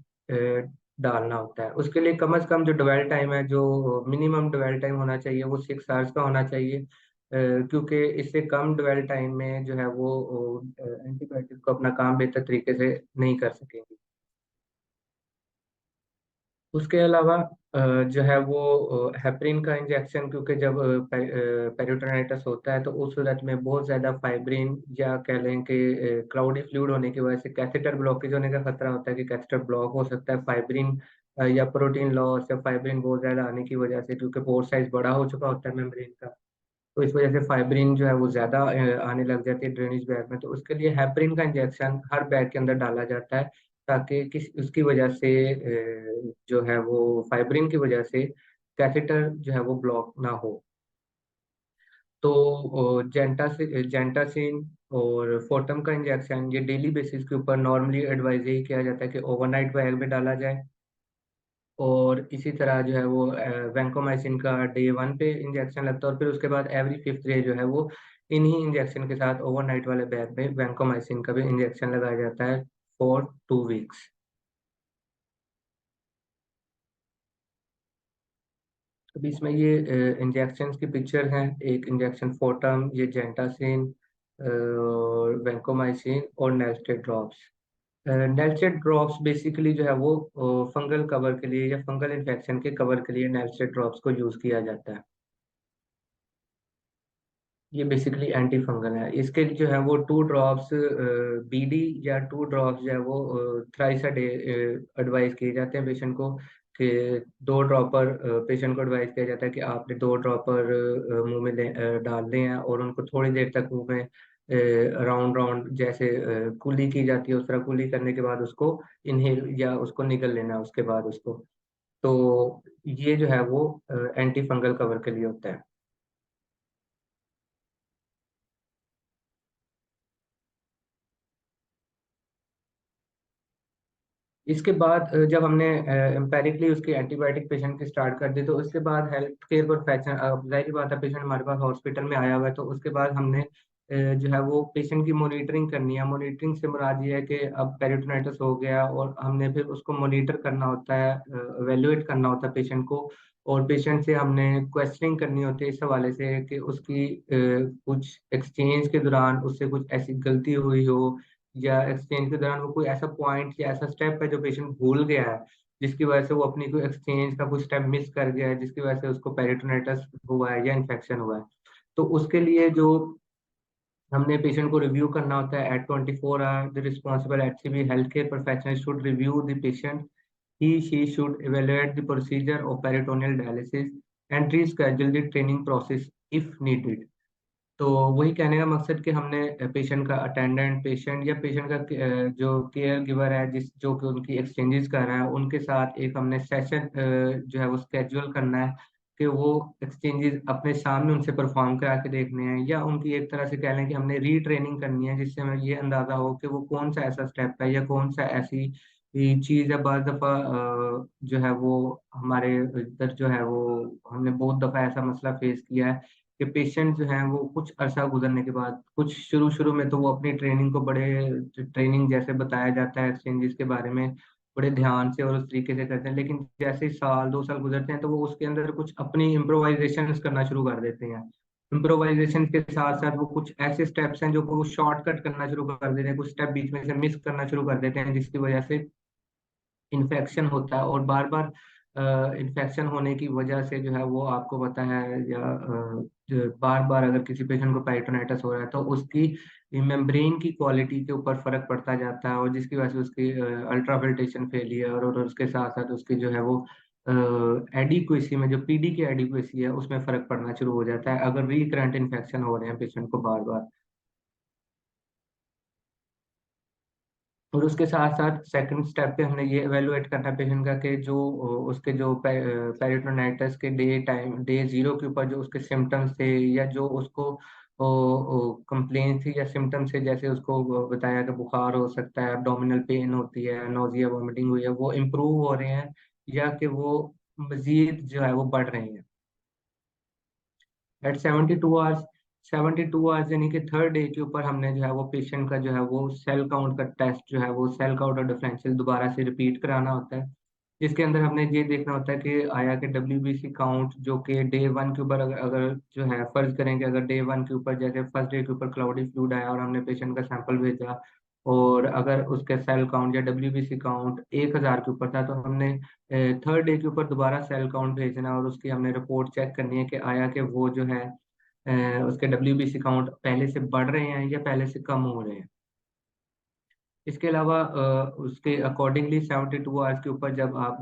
डालना होता है। उसके लिए कम से कम जो डवेल टाइम है, जो मिनिमम डवेल टाइम होना चाहिए वो 6 आवर्स का होना चाहिए, क्योंकि इससे कम डवेल टाइम में जो है वो एंटीबायोटिक को अपना काम बेहतर तरीके से नहीं कर सकेंगे। उसके अलावा जो है वो हेपरिन का इंजेक्शन, क्योंकि जब पेरिटोनाइटिस होता है तो उस सूरत में बहुत ज़्यादा फाइब्रिन या कह लें कि क्लाउडी फ्लूइड होने की वजह से कैथेटर ब्लॉकेज होने का खतरा होता है कि कैथेटर ब्लॉक हो सकता है, फाइब्रिन या प्रोटीन लॉस या फाइब्रिन बहुत ज़्यादा आने की वजह से, क्योंकि पोर साइज बड़ा हो चुका होता है मेम्ब्रेन का, तो इस वजह से फाइब्रिन जो है वो ज्यादा आने लग जाती है ड्रेनेज बैग में। तो उसके लिए हेपरिन का इंजेक्शन हर बैग के अंदर डाला जाता है, ताकि किस उसकी वजह से जो है वो फाइब्रिन की वजह से कैथेटर जो है वो ब्लॉक ना हो। तो जेंटासिन और फोर्टम का इंजेक्शन ये डेली बेसिस के ऊपर नॉर्मली एडवाइज यही किया जाता है कि ओवरनाइट बैग में डाला जाए। और इसी तरह जो है वो वैंकोमाइसिन का डे 1 पे इंजेक्शन लगता है, और फिर उसके बाद एवरी 5th डे जो है वो इन्हीं इंजेक्शन के साथ ओवरनाइट वाले बैग में वैंकोमाइसिन का भी इंजेक्शन लगाया जाता है फॉर 2 वीक्स। अभी इसमें ये इंजेक्शन की पिक्चर हैं, एक इंजेक्शन फोर्टम, ये जेंटासिन, वैंकोमाइसिन और नेल्स्टेड ड्रॉप्स। नेल्स्टेड ड्रॉप्स बेसिकली जो है वो फंगल कवर के लिए या फंगल इन्फेक्शन के कवर के लिए नेल्स्टेड ड्रॉप्स को यूज किया जाता है। ये बेसिकली एंटी फंगल है। इसके जो है वो 2 ड्रॉप्स बीडी या 2 ड्रॉप्स जो है वो थ्राइस अ डे एडवाइस किए जाते हैं पेशेंट को, कि 2 ड्रॉपर पेशेंट को एडवाइस किया जाता है कि आपने 2 ड्रॉपर मुंह में डाल दें हैं, और उनको थोड़ी देर तक मुंह में राउंड राउंड जैसे कुली की जाती है उस तरह कुली करने के बाद उसको इनहेल या उसको निगल लेना है उसके बाद उसको। तो ये जो है वो एंटी फंगल कवर के लिए होता है। इसके बाद जब हमने एम्पेरिकली उसकी एंटीबायोटिक पेशेंट की स्टार्ट कर दी, तो उसके बाद हेल्थ केयर प्रोफेशनल, अब जाहिर सी बात है पेशेंट हमारे पास हॉस्पिटल में आया हुआ है, तो उसके बाद हमने जो है वो पेशेंट की मॉनिटरिंग करनी है। मॉनिटरिंग से मुराद ये है कि अब पेरिटोनाइटिस हो गया और हमने फिर उसको मॉनिटर करना होता है, एवेलुएट करना होता है पेशेंट को, और पेशेंट से हमने क्वेश्चनिंग करनी होती है इस हवाले से कि उसकी कुछ एक्सचेंज के दौरान उससे कुछ ऐसी गलती हुई हो, या एक्सचेंज के दौरान वो कोई ऐसा पॉइंट या ऐसा स्टेप है जो पेशेंट भूल गया है, जिसकी वजह से वो अपनी कोई एक्सचेंज का कुछ स्टेप मिस कर गया है, जिसकी वजह से उसको पेरिटोनाइटिस हुआ है या इन्फेक्शन हुआ है। तो उसके लिए जो हमने पेशेंट को रिव्यू करना होता है at 24 hour, the responsible HCP health care professional should review the patient, he she should evaluate the procedure of peritoneal dialysis and reschedule the training process if needed। तो वही कहने का मकसद कि हमने पेशेंट का अटेंडेंट, पेशेंट या patient का जो केयर गिवर है जिस जो कि उनकी एक्सचेंजेस कर रहा है, उनके साथ एक हमने सेशन जो है वो स्केड्यूल करना है, कि वो एक्सचेंजेस अपने सामने उनसे परफॉर्म करा के देखने हैं, या उनकी एक तरह से कह लें कि हमने रीट्रेनिंग करनी है, जिससे हमें ये अंदाजा हो कि वो कौन सा ऐसा स्टेप है या कौन सा ऐसी चीज है। बार दफा जो है वो हमारे इधर जो है वो हमने बहुत दफा ऐसा मसला फेस किया है कि पेशेंट जो है वो कुछ अरसा गुजरने के बाद, कुछ शुरू शुरू में तो वो अपनी ट्रेनिंग को बड़े, ट्रेनिंग जैसे बताया जाता है एक्सचेंजेस के बारे में, बड़े ध्यान से और उस तरीके से करते हैं, लेकिन जैसे ही साल 2 साल गुजरते हैं तो वो उसके अंदर कुछ अपनी इम्प्रोवाइजेशन करना शुरू कर देते हैं। इम्प्रोवाइजेशन के साथ साथ वो कुछ ऐसे स्टेप्स हैं जो वो शॉर्टकट करना शुरू कर देते हैं, कुछ स्टेप बीच में से मिस करना शुरू कर देते हैं, जिसकी वजह से इन्फेक्शन होता है। और बार बार इन्फेक्शन होने की वजह से जो है वो आपको पता है, या बार बार अगर किसी पेशेंट को पेरिटोनाइटिस हो रहा है तो उसकी मेम्ब्रेन की क्वालिटी के ऊपर फर्क पड़ता जाता है, और जिसकी वजह से उसकी अल्ट्राफिल्ट्रेशन फेलियर, और उसके साथ साथ उसकी जो है वो एडिक्वेसी में, जो पीडी की एडिक्वेसी है उसमें फर्क पड़ना शुरू हो जाता है अगर रिकरेंट इन्फेक्शन हो रहे हैं पेशेंट को बार बार। और उसके साथ साथ सेकंड स्टेप पे हमने ये एवेलुएट करना पेशेंट का कि जो उसके जो पेरिटोनाइटिस के डे 0 के ऊपर जो उसके सिम्टम्स थे, या जो उसको कंप्लेन थी या सिम्टम्स थे, जैसे उसको बताया कि बुखार हो सकता है, एब्डोमिनल पेन होती है, नोजिया वॉमिटिंग हुई है, वो इम्प्रूव हो रहे हैं या कि वो मजीद जो है वो बढ़ रहे हैं एट 72 आवर्स। 72 आवर्स यानी कि थर्ड डे के ऊपर हमने जो है वो पेशेंट का जो है वो सेल काउंट का टेस्ट जो है वो सेल काउंट और डिफरेंशियल दोबारा से रिपीट कराना होता है, जिसके अंदर हमने ये देखना होता है कि आया कि डब्ल्यूबीसी काउंट जो कि डे 1 के ऊपर अगर जो है फर्ज करेंगे, अगर डे 1 के ऊपर जैसे फर्स्ट डे के ऊपर क्लाउडी फ्लूइड आया और हमने पेशेंट का सैंपल भेजा, और अगर उसके सेल काउंट या डब्ल्यूबीसी काउंट 1,000 के ऊपर था, तो हमने थर्ड डे के ऊपर दोबारा सेल काउंट भेजना और उसकी हमने रिपोर्ट चेक करनी है कि आया कि वो जो है उसके डब्ल्यूबीसी काउंट पहले से बढ़ रहे हैं या पहले से कम हो रहे हैं। इसके अलावा उसके अकॉर्डिंगली 72 आवर्स के ऊपर, जब आप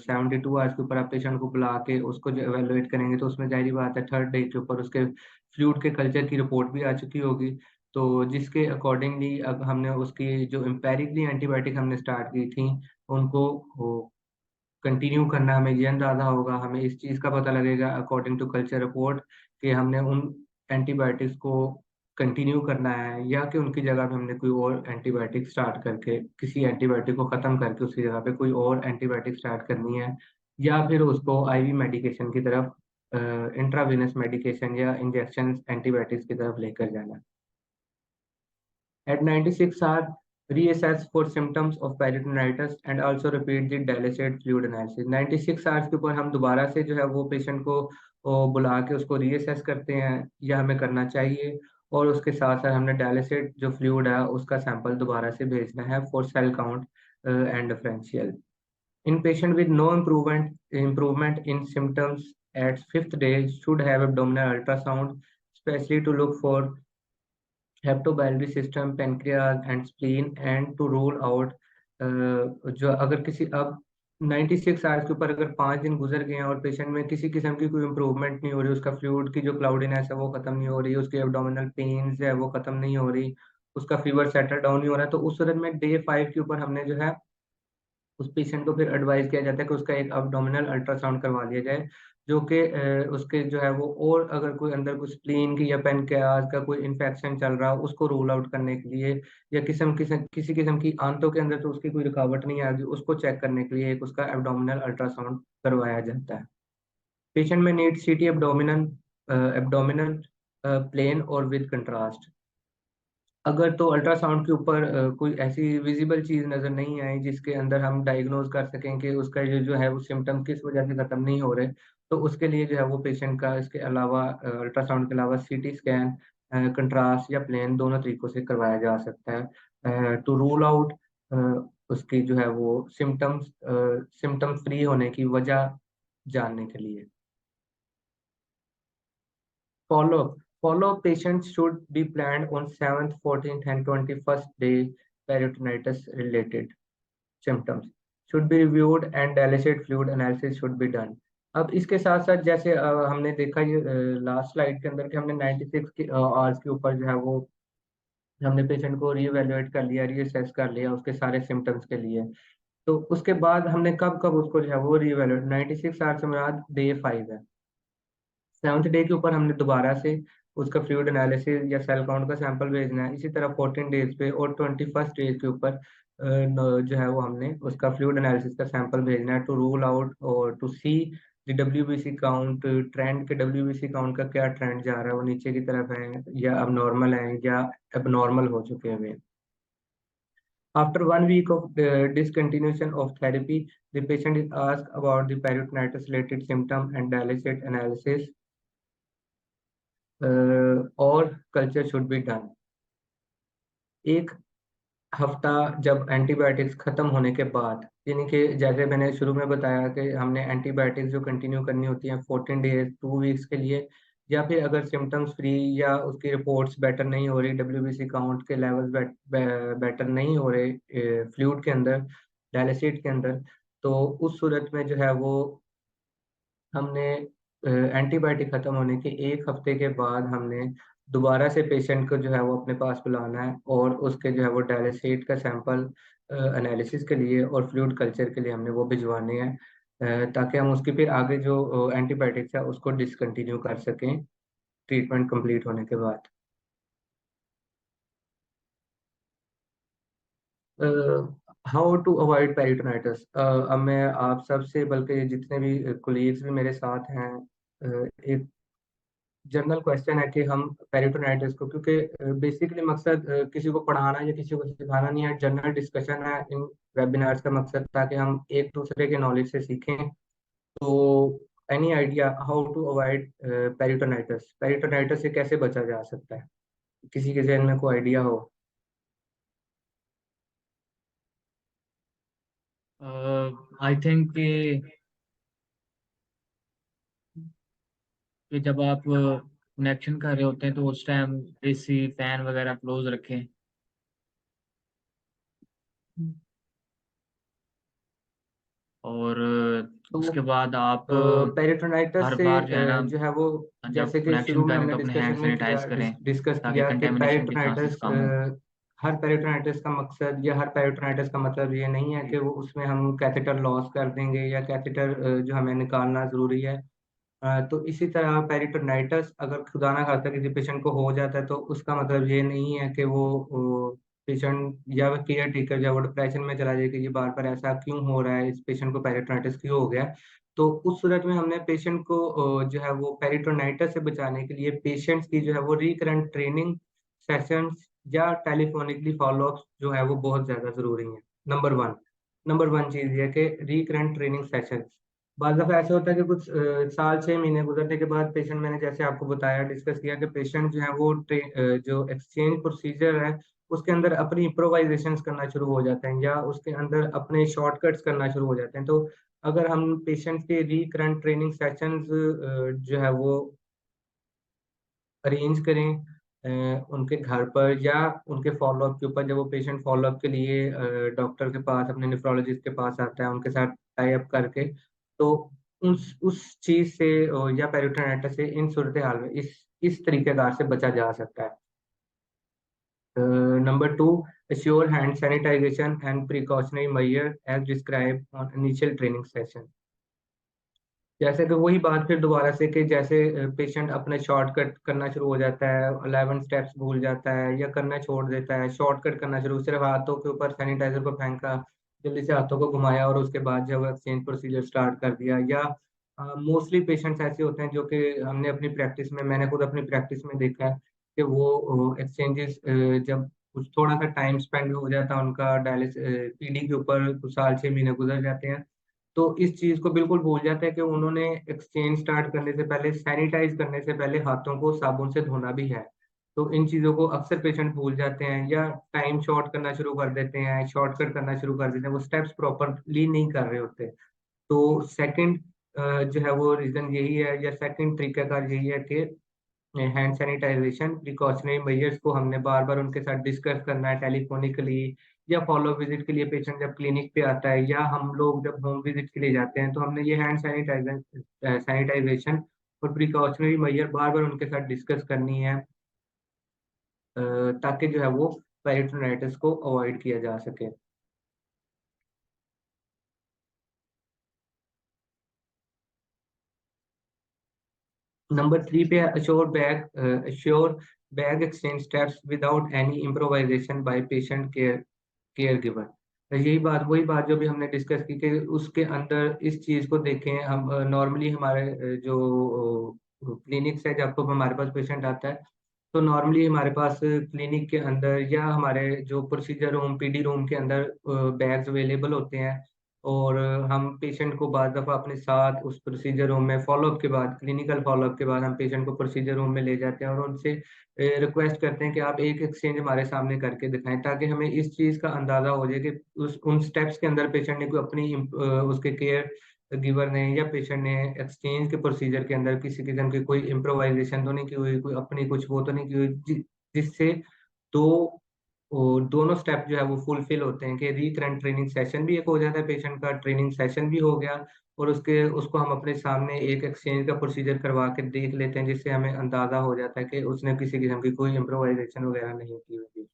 72 आवर्स के ऊपर आप पेशेंट को बुला के उसको जो एवेलुएट करेंगे, तो उसमें जाहिर बात है थर्ड डे के ऊपर उसके फ्लूइड के कल्चर की रिपोर्ट भी आ चुकी होगी। तो जिसके अकॉर्डिंगली अब हमने उसकी जो एम्पेरिकली एंटीबायोटिक हमने स्टार्ट की थी उनको कंटिन्यू करना, हमें ये अंदाजा होगा, हमें इस चीज़ का पता लगेगा अकॉर्डिंग टू कल्चर रिपोर्ट कि हमने उन एंटीबायोटिक्स को कंटिन्यू करना है, या कि उनकी जगह पे हमने कोई और एंटीबायोटिक स्टार्ट करके, किसी एंटीबायोटिक को ख़त्म करके उसकी जगह पे कोई और एंटीबायोटिक स्टार्ट करनी है, या फिर उसको आईवी मेडिकेशन की तरफ, इंट्रावेनस मेडिकेशन या इंजेक्शन एंटीबायोटिक्स की तरफ लेकर जाना है। At 96 hours, reassess for symptoms of peritonitis and also repeat the dialysate fluid analysis. 96 hours के ऊपर हम दोबारा से जो है वो पेशेंट को बुला के उसको रीअसेस करते हैं, या हमें करना चाहिए, और उसके साथ साथ हमने डायलिसेट जो फ्लूइड है उसका सैंपल दोबारा से भेजना है for sale count and differential. In patient with no improvement in symptoms at fifth day should have abdominal ultrasound, especially to look for hepatobiliary system, pancreas and spleen, and to rule out जो अगर किसी अब 96 hours के ऊपर अगर 5 दिन गुजर गए हैं और पेशेंट में किसी किस्म की कोई इम्प्रूवमेंट नहीं हो रही, उसका फ्लूइड की जो क्लाउडीनेस है वो खत्म नहीं हो रही, उसकी एब्डोमिनल पेन्स है वो खत्म नहीं हो रही, उसका फीवर सेटल डाउन नहीं हो रहा, तो उस सूरत में डे 5 के ऊपर हमने जो है उस पेशेंट को फिर एडवाइस किया जाता है कि उसका एक अब्डोमिनल अल्ट्रासाउंड करवा लिया जाए, जो कि उसके जो है वो, और अगर कोई अंदर कोई स्प्लीन की या पेनक्रियाज का कोई इन्फेक्शन चल रहा हो उसको रूल आउट करने के लिए, या किसी किस्म की आंतों के अंदर तो उसकी कोई रुकावट नहीं आ गई, उसको चेक करने के लिए एक उसका एब्डोमिनल अल्ट्रासाउंड करवाया जाता है। पेशेंट में नीड सीटी एब्डोमिनल प्लेन और विद कंट्रास्ट। अगर तो अल्ट्रासाउंड के ऊपर कोई ऐसी विजिबल चीज नजर नहीं आई जिसके अंदर हम डायग्नोज कर सकें कि उसका जो है वो सिम्टम किस वजह से खत्म नहीं हो रहे, तो उसके लिए जो है वो पेशेंट का इसके अलावा अल्ट्रासाउंड के अलावा सीटी स्कैन, कंट्रास्ट या प्लेन दोनों तरीकों से करवाया जा सकता है टू रूल आउट उसकी जो है वो सिम्टम फ्री होने की वजह जानने के लिए। Follow-up patients should be planned on 7th, 14th, and 21st day. Peritonitis related symptoms should be reviewed and dialysate fluid analysis should be done. अब इसके साथ साथ जैसे हमने देखा ये लास्ट स्लाइड के अंदर कि हमने 96 के आवर्स के ऊपर जो है वो हमने पेशेंट को रीएवेल्युएट कर लिया, रीअसेस कर लिया उसके सारे सिम्टम्स के लिए। तो उसके बाद हमने कब कब उसको जो है वो रीएवेल्युएट, 96 आवर्स से मुराद डे 5 है। 7th डे के ऊपर हमने दोबारा से उसका फ्लूइड एनालिसिस या सेल काउंट का सैंपल भेजना है। इसी तरह 14 डेज पे और 21st डेज के ऊपर जो है वो हमने उसका फ्लूइड एनालिसिस का सैंपल भेजना है, to rule out or to see the WBC count trend के, डब्ल्यूबीसी काउंट का क्या ट्रेंड जा रहा है, वो नीचे की तरफ है या अब नॉर्मल है या अब नॉर्मल हो चुके हैं। After 1 week of discontinuation of therapy, the patient is asked about the peritonitis-related symptom and dialysate analysis, or culture should be done. एक हफ्ता जब एंटीबायोटिक्स खत्म होने के बाद, यानी कि जैसे मैंने शुरू में बताया कि हमने एंटीबायोटिक्स जो कंटिन्यू करनी होती हैं 14 डेज 2 वीक्स के लिए, या फिर अगर सिम्टम्स फ्री या उसकी रिपोर्ट्स बेटर नहीं हो रही, डब्ल्यूबीसी काउंट के लेवल बेटर नहीं हो रहे फ्लूइड के अंदर, डायलिसिट के अंदर, तो उस सूरत में जो है वो हमने एंटीबायोटिक खत्म होने के 1 हफ्ते के बाद हमने दोबारा से पेशेंट को जो है वो अपने पास बुलाना है और उसके जो है वो डायलिसिट का सैंपल एनालिसिस के लिए और फ्लूइड कल्चर के लिए हमने वो भिजवाने हैं, ताकि हम उसकी फिर आगे जो एंटीबायोटिक्स है उसको डिसकंटिन्यू कर सकें ट्रीटमेंट कंप्लीट होने के बाद। How to avoid peritonitis. अब मैं आप सबसे, बल्कि जितने भी कोलीग्स भी मेरे साथ हैं, एक जनरल क्वेश्चन है कि हम पेरिटोनाइटिस को, क्योंकि बेसिकली मकसद किसी को पढ़ाना या किसी को सिखाना नहीं है, जनरल डिस्कशन है इन वेबिनार्स का मकसद, ताकि हम एक दूसरे के नॉलेज से सीखें। तो any idea how to avoid peritonitis, peritonitis से कैसे बचा जा सकता है? किसी के जहन में कोई आइडिया हो? आई थिंक कि जब आप कनेक्शन कर रहे होते हैं तो उस टाइम एसी फैन वगैरह क्लोज रखें। और तो उसके बाद आप पेरिटोनाइटिस हर से बार जो है ना, जो है वो, जब जैसे कि शुरू कनेक्शन में करें हमने तो अपने हैंड डिस्कशन में सैनिटाइज किया, करें डिस्कस ताकि किया कि कंटेमिनेशन के चांसेस पेरिटोनाइटिस, कम हो। हर पेरिटोनाइटिस का मकसद या हर पेरिटोनाइटिस का मतलब ये नहीं है कि वो उसमें हम कैथेटर लॉस कर देंगे या कैथेटर जो हमें निकालना जरूरी है। तो इसी तरह पेरिटोनाइटिस अगर खुदा ना खास्ता किसी पेशेंट को हो जाता है तो उसका मतलब ये नहीं है कि वो पेशेंट या वो केयर टेकर या वो डिप्रेशन में चला जाए कि ये बार बार ऐसा क्यों हो रहा है, इस पेशेंट को पेरिटोनाइटिस क्यों हो गया। तो उस सूरत में हमने पेशेंट को जो है वो पेरिटोनाइटिस से बचाने के लिए पेशेंट्स की जो है वो रिकरेंट ट्रेनिंग सेशंस या टेलीफोनिकली फॉलोअप्स जो है वो बहुत ज्यादा जरूरी है। नंबर वन चीज ये है कि रिकरेंट ट्रेनिंग सेशंस। बाद दफा ऐसा होता है कि कुछ साल 6 महीने गुजरने के बाद पेशेंट, मैंने जैसे आपको बताया डिस्कस किया कि पेशेंट जो है वो जो एक्सचेंज प्रोसीजर है उसके अंदर अपनी इम्प्रोवाइजेशन करना शुरू हो जाते हैं या उसके अंदर अपने शॉर्टकट्स करना शुरू हो जाते हैं। तो अगर हम पेशेंट्स के रिकरेंट ट्रेनिंग सेशंस जो है वो अरेंज करें उनके घर पर या उनके फॉलोअप के ऊपर, जब वो पेशेंट फॉलोअप के लिए डॉक्टर के पास, अपने नेफ्रोलॉजिस्ट के पास आता है, उनके साथ टाई अप करके, तो उस चीज से या पेरिटोनाइटिस से इन सूरत हाल में इस तरीकेकार से बचा जा सकता है। Number 2, assure hand sanitation and precautionary measure as described on initial training session। जैसे कि वही बात फिर दोबारा से कि जैसे पेशेंट अपने शॉर्टकट करना शुरू हो जाता है, 11 स्टेप्स भूल जाता है या करना छोड़ देता है, शॉर्टकट करना शुरू, सिर्फ हाथों के ऊपर सैनिटाइजर को फेंका, जल्दी से हाथों को घुमाया और उसके बाद जब एक्सचेंज प्रोसीजर स्टार्ट कर दिया। या मोस्टली पेशेंट्स ऐसे होते हैं जो कि हमने अपनी प्रैक्टिस में, मैंने खुद अपनी प्रैक्टिस में देखा है कि वो एक्सचेंजेस जब कुछ थोड़ा सा टाइम स्पेंड हो जाता है उनका डायलिसिस पीडी के ऊपर, कुछ साल 6 महीने गुजर जाते हैं, तो इस चीज को बिल्कुल भूल जाते हैं कि उन्होंने एक्सचेंज स्टार्ट करने से पहले, सैनिटाइज करने से पहले हाथों को साबुन से धोना भी है। तो इन चीजों को अक्सर पेशेंट भूल जाते हैं या टाइम शॉर्ट करना शुरू कर देते हैं, शॉर्टकट करना शुरू कर देते हैं, वो स्टेप्स प्रॉपरली नहीं कर रहे होते। तो सेकंड जो है वो रीजन यही है, या सेकंड तरीकाकार यही है कि हैंड सैनिटाइजेशन प्रिकॉशनरी मेजर्स को हमने बार बार उनके साथ डिस्कस करना है टेलीफोनिकली, या फॉलो विजिट के लिए पेशेंट जब क्लिनिक पे आता है या हम लोग जब होम विजिट के लिए जाते हैं तो हमने ये हैंड सैनिटाइजेशन और प्रिकॉशनरी मेजर बार बार उनके साथ डिस्कस करनी है, ताकि जो है वो पेरिटोनाइटिस को अवॉइड किया जा सके। नंबर 3 पे assure bag exchange steps without any improvisation by patient caregiver. यही बात, वही बात जो भी हमने डिस्कस की कि उसके अंदर इस चीज को देखें हम। नॉर्मली हमारे जो क्लिनिक्स है, जब तो हमारे पास पेशेंट आता है, तो नॉर्मली हमारे पास क्लिनिक के अंदर या हमारे जो प्रोसीजर रूम, पीडी रूम के अंदर बैग्स अवेलेबल होते हैं। और हम पेशेंट को बाद दफ़ा अपने साथ उस प्रोसीजर रूम में फॉलोअप के बाद, क्लिनिकल फॉलोअप के बाद हम पेशेंट को प्रोसीजर रूम में ले जाते हैं और उनसे रिक्वेस्ट करते हैं कि आप एक एक्सचेंज हमारे सामने करके दिखाएं, ताकि हमें इस चीज़ का अंदाज़ा हो जाए कि उस उन स्टेप्स के अंदर पेशेंट ने कोई अपनी उसके केयर गिवर ने या पेशेंट ने एक्सचेंज के प्रोसीजर के अंदर किसी किस्म की कोई इम्प्रोवाइजेशन तो नहीं की हुई, कोई अपनी कुछ वो तो नहीं की हुई, जिससे दो दोनों स्टेप जो है वो फुलफिल होते हैं कि रिकरेंट ट्रेनिंग सेशन भी एक हो जाता है, पेशेंट का ट्रेनिंग सेशन भी हो गया, और उसको हम अपने सामने एक एक्सचेंज का प्रोसीजर करवा के देख लेते हैं, जिससे हमें अंदाजा हो जाता है कि उसने किसी किस्म की कोई इम्प्रोवाइजेशन वगैरह नहीं की हुई।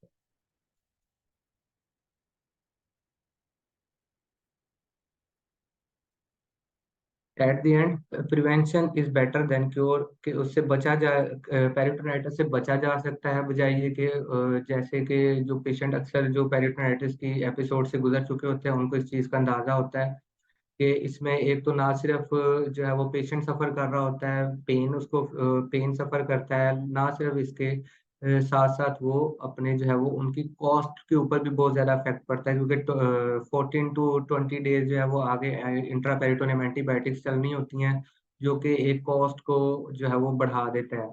At the end prevention is better than cure, कि उससे बचा जा, पेरिटोनाइटिस से बचा जा सकता है, बजाय ये कि जैसे कि जो पेशेंट अक्सर जो पेरिटोनाइटिस की एपिसोड से गुजर चुके होते हैं, उनको इस चीज़ का अंदाजा होता है कि इसमें एक तो ना सिर्फ जो है वो पेशेंट सफर कर रहा होता है, पेन उसको पेन सफर करता है, ना सिर्फ इसके साथ साथ वो अपने जो है वो उनकी कॉस्ट के ऊपर भी बहुत ज्यादा इफेक्ट पड़ता है, क्योंकि 14 to 20 डेज जो है वो आगे इंट्रापेरिटोनियम एंटीबायोटिक्स चलनी होती हैं, जो कि एक कॉस्ट को जो है वो बढ़ा देता है।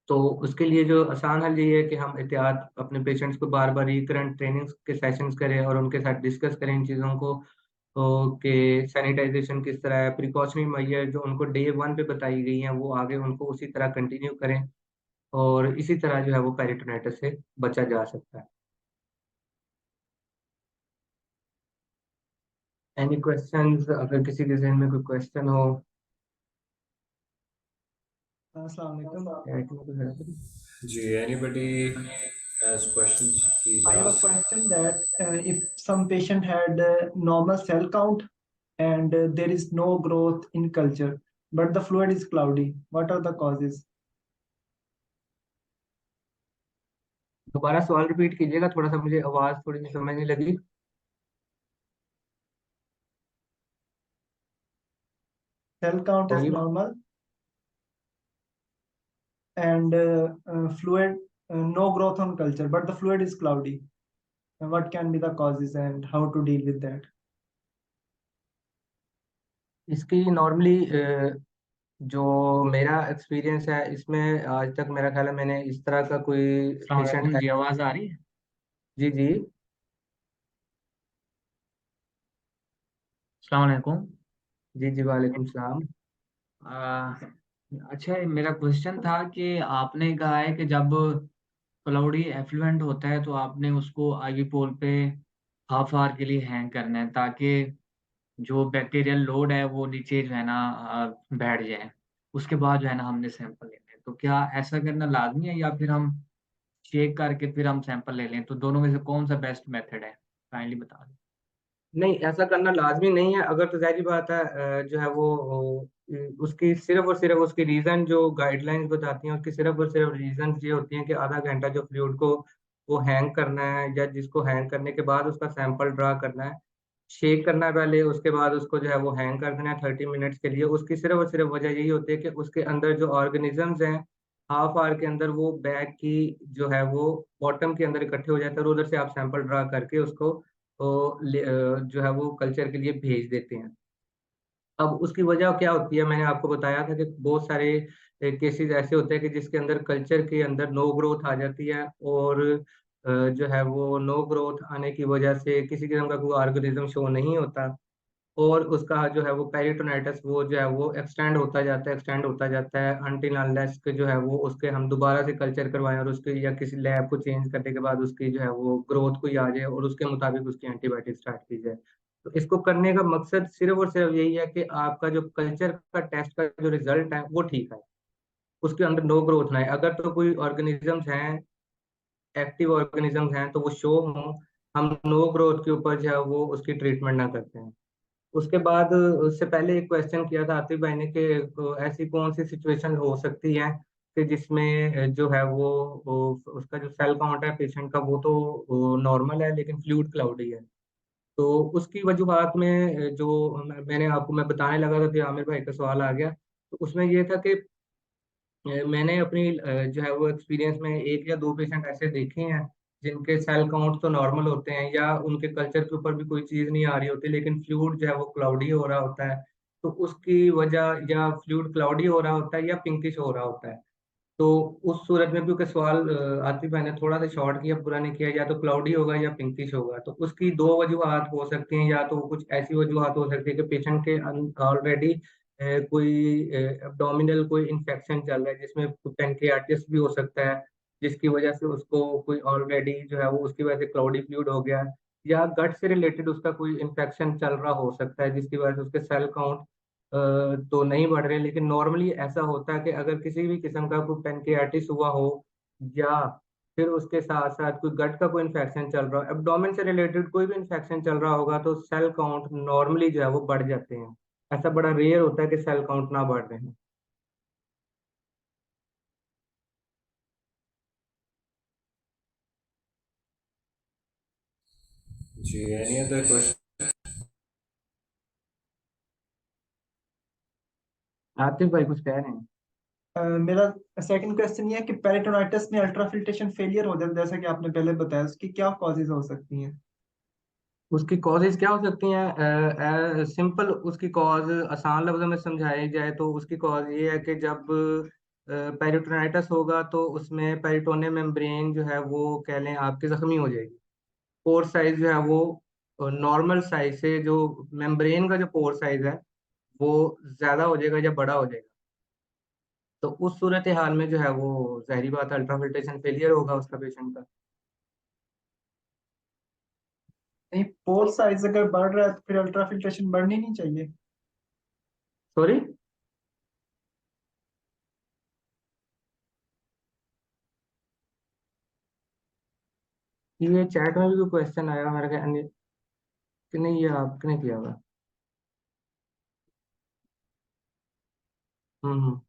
तो उसके लिए जो आसान हल ये है कि हम एहतियात अपने पेशेंट्स को बार बार रिकरेंट ट्रेनिंग के सेशंस करें और उनके साथ डिस्कस करें इन चीज़ों को। तो कि सैनिटाइजेशन किस तरह है, प्रिकॉशनरी मेजर जो उनको डे 1 पे बताई गई हैं वो आगे उनको उसी तरह कंटिन्यू करें, और इसी तरह जो है वो पेरिटोनाइटिस से बचा जा सकता है। एनी क्वेश्चंस, अगर किसी के जहन में कोई क्वेश्चन हो। Assalamu alaikum. Ji, anybody has questions, please I have a ask. question that if some patient had normal cell count and there is no growth in culture, but the fluid is cloudy, what are the causes? दोबारा सवाल repeat कीजिएगा, थोड़ा सा मुझे आवाज थोड़ी सी समझ नहीं लगी। Cell count is कोई normal and fluid, no growth on culture, but the fluid is cloudy. And what can be the causes and how to deal with that? इसकी नॉर्मली जो मेरा एक्सपीरियंस है इसमें, आज तक मेरा ख्याल है मैंने इस तरह का कोई अस्सलाम पेशेंट। वालेकुम जी, आवाज आ रही है? जी जी। अस्सलाम वालेकुम। जी जी, वालेकुम सलाम। आ, अच्छा, मेरा क्वेश्चन था कि आपने कहा है कि जब क्लाउडी एफ्लुएंट होता है तो आपने उसको आईवी पोल पे हाफ आवर के लिए हैंग करना है, ताकि जो बैक्टीरियल लोड है वो नीचे जो है ना बैठ जाए। उसके बाद जो है ना हमने सैंपल लेने हैं, तो क्या ऐसा करना लाजमी है या फिर हम शेक करके फिर हम सैंपल ले लें? तो दोनों में से कौन सा बेस्ट मेथड है, काइंडली बता दें। नहीं, ऐसा करना लाजमी नहीं है। अगर तो जाहिर बात है जो है वो उसकी सिर्फ और सिर्फ उसकी रीजन जो गाइडलाइंस बताती हैं, उसकी सिर्फ और सिर्फ रीजन ये होती हैं कि आधा घंटा जो फ्लूइड को वो हैंग करना है, या जिसको हैंग करने के बाद उसका सैंपल ड्रा करना है, शेक करना है पहले, उसके बाद उसको जो है वो हैंग कर देना है 30 मिनट्स के लिए। उसकी सिर्फ और सिर्फ वजह यही होती है कि उसके अंदर जो ऑर्गेनिजम्स हैं हाफ आवर के अंदर वो बैग की जो है वो बॉटम के अंदर इकट्ठे हो जाते हैं, और उधर से आप सैंपल ड्रा करके उसको जो है वो कल्चर के लिए भेज देते हैं। अब उसकी वजह क्या होती है, मैंने आपको बताया था कि बहुत सारे केसेस ऐसे होते हैं कि जिसके अंदर कल्चर के अंदर नो ग्रोथ आ जाती है, और जो है वो नो ग्रोथ आने की वजह से किसी किस्म का कोई ऑर्गेनिज्म शो नहीं होता, और उसका जो है वो पेरिटोनाइटिस वो जो है वो एक्सटेंड होता जाता है अनटिल अनलेस के जो है वो उसके हम दोबारा से कल्चर करवाएं, और उसके या किसी लैब को चेंज करने के बाद उसकी जो है वो ग्रोथ कोई आ जाए और उसके मुताबिक उसकी एंटीबायोटिक स्टार्ट की जाए। तो इसको करने का मकसद सिर्फ और सिर्फ यही है कि आपका जो कल्चर का टेस्ट का जो रिजल्ट है वो ठीक है, उसके अंदर नो ग्रोथ ना है। अगर तो कोई ऑर्गेनिजम्स हैं, एक्टिव ऑर्गेनिजम्स हैं, तो वो शो हों, हम नो ग्रोथ के ऊपर जो है वो उसकी ट्रीटमेंट ना करते हैं। उसके बाद उससे पहले एक क्वेश्चन किया था आतिफ भाई ने कि ऐसी कौन सी सिचुएशन हो सकती है कि जिसमें जो है उसका जो सेल काउंट है पेशेंट का वो तो नॉर्मल है लेकिन फ्लूइड क्लाउडी है। तो उसकी वजूहात में मैंने आपको मैं बताने लगा था, फिर आमिर भाई का सवाल आ गया। तो उसमें ये था कि मैंने अपनी जो है वो एक्सपीरियंस में एक या दो पेशेंट ऐसे देखे हैं जिनके सेल काउंट तो नॉर्मल होते हैं या उनके कल्चर के ऊपर भी कोई चीज़ नहीं आ रही होती, लेकिन फ्लूइड जो है वो क्लाउडी हो रहा होता है। तो उसकी वजह या फ्लूइड क्लाउडी हो रहा होता है या पिंकिश हो रहा होता है। तो उस सूरत में क्योंकि सवाल आतिफ भाई ने थोड़ा सा शॉर्ट किया, पूरा नहीं किया, या तो क्लाउडी होगा या पिंकिश होगा। तो उसकी दो वजूहत हो सकती हैं, या तो कुछ ऐसी वजूहत हो सकती है कि पेशेंट के ऑलरेडी कोई एब्डोमिनल कोई इन्फेक्शन चल रहा है जिसमें पेनक्रियाटिस भी हो सकता है, जिसकी वजह से उसको कोई ऑलरेडी जो है वो उसकी वजह से क्लाउडी फ्लूइड हो गया, या गट से रिलेटेड उसका कोई इन्फेक्शन चल रहा हो सकता है जिसकी वजह से उसके सेल काउंट तो नहीं बढ़ रहे। लेकिन नॉर्मली ऐसा होता है कि अगर किसी भी किस्म का कोई पेनक्रियाटिस हुआ हो या फिर उसके साथ साथ कोई गट का कोई इन्फेक्शन चल रहा हो, एब्डोमेन से रिलेटेड कोई भी इन्फेक्शन चल रहा होगा, तो सेल काउंट नॉर्मली जो है वो बढ़ जाते हैं। ऐसा बड़ा रेयर होता है कि सेल काउंट ना बढ़ रहे हैं। जी, any other question? आतिफ भाई कुछ कह रहे हैं? मेरा सेकंड क्वेश्चन ये है कि पेरिटोनाइटिस में अल्ट्राफिल्ट्रेशन फेलियर हो जाता है, जैसा कि आपने पहले बताया, उसकी क्या कॉजेज हो सकती हैं? उसकी कॉजेज क्या हो सकती हैं? सिंपल उसकी कॉज आसान लफ्जों में समझाई जाए तो उसकी कॉज ये है कि जब पेरिटोनाइटिस होगा तो उसमें पेरिटोनियम मेम्ब्रेन जो है वो कह लें आपकी जख्मी हो जाएगी। पोर साइज जो है वो नॉर्मल साइज से जो मेम्ब्रेन का जो पोर साइज है वो ज्यादा हो जाएगा या बड़ा हो जाएगा। तो उस सूरत हाल में जो है वो जाहिर बात है अल्ट्राफिल्ट्रेशन फेलियर होगा उसका पेशेंट का। नहीं, पोर साइज अगर बढ़ रहा है तो फिर अल्ट्राफिल्ट्रेशन बढ़नी नहीं चाहिए? सॉरी, ये चैट में भी क्वेश्चन आया मेरे ख्याल कि नहीं, ये आपने किया हुआ। हम्म।